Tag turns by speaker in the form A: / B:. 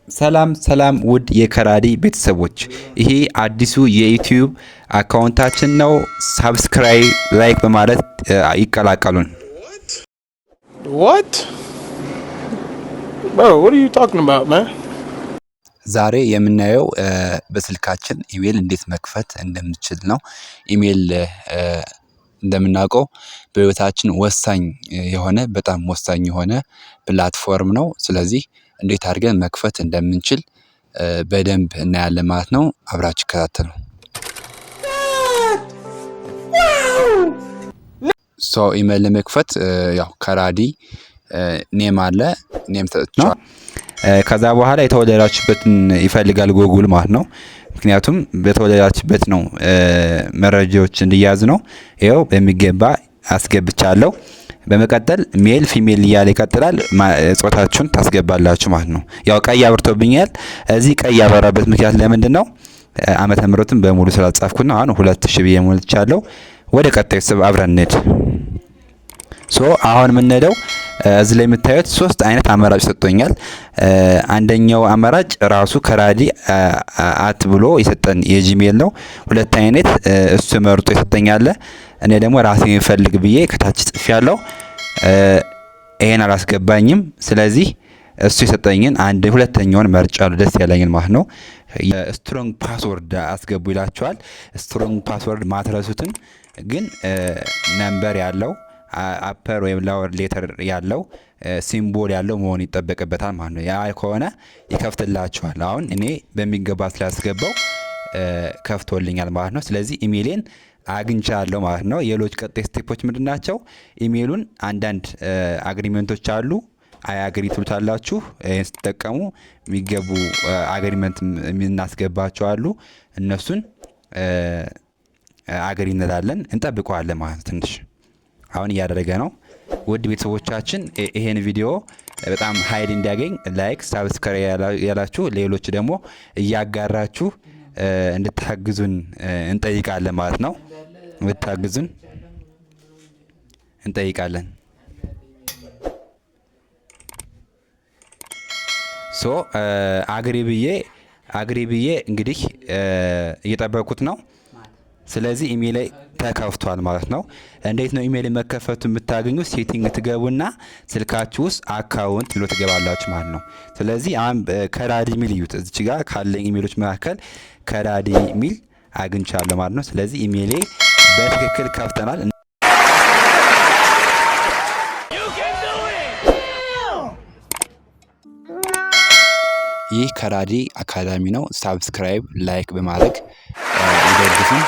A: ሰላም ውድ የከራዲ ቤተሰቦች፣ ይሄ አዲሱ የዩቲዩብ አካውንታችን ነው። ሳብስክራይብ ላይክ በማለት ይቀላቀሉን።
B: What? Bro, what are you talking about, man?
A: ዛሬ የምናየው በስልካችን ኢሜል እንዴት መክፈት እንደምንችል ነው። ኢሜል እንደምናውቀው በህይወታችን ወሳኝ የሆነ በጣም ወሳኝ የሆነ ፕላትፎርም ነው። ስለዚህ እንዴት አድርገን መክፈት እንደምንችል በደንብ እናያለን ማለት ነው። አብራችሁ ተከታተሉ። ኢሜል ለመክፈት ያው ከራዲ ኔም አለ፣ ኔም ተጥቷል። ከዛ በኋላ የተወለዳችሁበትን ይፈልጋል ጉግል ማለት ነው። ምክንያቱም በተወለዳችሁበት ነው መረጃዎች እንዲያዝ ነው። ይኸው በሚገባ አስገብቻለሁ። በመቀጠል ሜል ፊሜል እያለ ይቀጥላል። ጾታችሁን ታስገባላችሁ ማለት ነው። ያው ቀይ አብርቶብኛል። እዚህ ቀይ ያበራበት ምክንያት ለምንድን ነው? ዓመተ ምሕረቱን በሙሉ ስላጻፍኩና አሁን 2000 ብዬ ሞልቻለሁ። ወደ ቀጣዩ ስብ አብረን እንሂድ። አሁን የምንሄደው እዚህ ላይ የምታዩት 3 አይነት አማራጭ ሰጥቶኛል። አንደኛው አማራጭ ራሱ ከራዲ አት ብሎ የሰጠን የጂሜል ነው። ሁለት አይነት እሱ መርጦ ይሰጠኛል። እኔ ደግሞ ራሴ የሚፈልግ ብዬ ከታች ጽፌያለሁ። ይሄን አላስገባኝም። ስለዚህ እሱ የሰጠኝን ሁለተኛውን መርጫለሁ፣ ደስ ያለኝን ማለት ነው። ስትሮንግ ፓስወርድ አስገቡ ይላችኋል። ስትሮንግ ፓስወርድ ማትረሱትን ግን ነምበር ያለው አፐር ወይም ላወር ሌተር ያለው ሲምቦል ያለው መሆን ይጠበቅበታል ማለት ነው። ያ ከሆነ ይከፍትላችኋል። አሁን እኔ በሚገባ ስላስገባው ከፍቶልኛል ማለት ነው። ስለዚህ ኢሜይሌን አግኝቻለሁ ማለት ነው። የሌሎች ቀጣይ ስቴፖች ምንድናቸው? ኢሜይሉን አንዳንድ አግሪመንቶች አሉ፣ አግሪ ትሉታላችሁ። ይሄን ስትጠቀሙ የሚገቡ አግሪመንት የምናስገባቸው አሉ። እነሱን አግሪ እንላለን፣ እንጠብቀዋለን ማለት ነው። ትንሽ አሁን እያደረገ ነው። ውድ ቤተሰቦቻችን ይሄን ቪዲዮ በጣም ሀይል እንዲያገኝ ላይክ፣ ሳብስክራይብ ያላችሁ ሌሎች ደግሞ እያጋራችሁ እንድታግዙን እንጠይቃለን ማለት ነው። እንድታግዙን እንጠይቃለን። አግሪ ብዬ እንግዲህ እየጠበቁት ነው። ስለዚህ ኢሜል ተከፍቷል ማለት ነው። እንዴት ነው ኢሜል መከፈቱ የምታገኙ? ሴቲንግ ትገቡና ስልካችሁ ውስጥ አካውንት ብሎ ትገባላችሁ ማለት ነው። ስለዚህ አሁን ከራዲ ሚል እዩት። እዚች ጋር ካለኝ ኢሜሎች መካከል ከራዲ ሚል አግኝቻለሁ ማለት ነው። ስለዚህ ኢሜሌ በትክክል ከፍተናል። ይህ ከራዲ አካዳሚ ነው። ሳብስክራይብ ላይክ በማድረግ ይደግፉን።